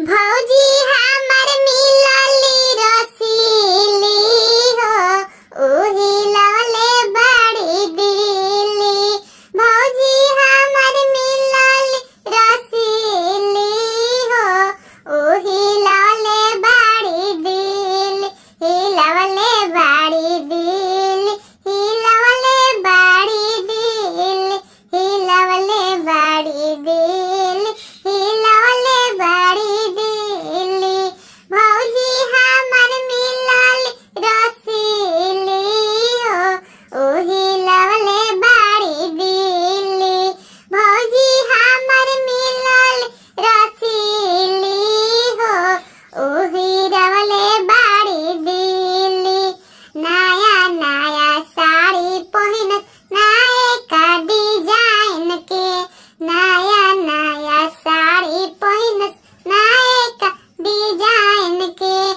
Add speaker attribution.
Speaker 1: भौजी हमर मिलली रसीली हो, ओही लवले बड़ी दिली। भौजी हमर मिलली रसीली हो, ओही लवले बड़ी दिली। ही लवले बड़ी दिली, ही लवले बड़ी दिली, ही लवले बड़ी दिली, ही लवले बड़ी दिली। भौजी हमर मिलली रसीली हो, ओही लवले बड़ी दिली। भौजी हमर मिलली रसीली हो, ओही लवले बड़ी दिली। नया नया साड़ी पहिनत नया डिजाइन के, नया नया साड़ी पहिनत नया डिजाइन के।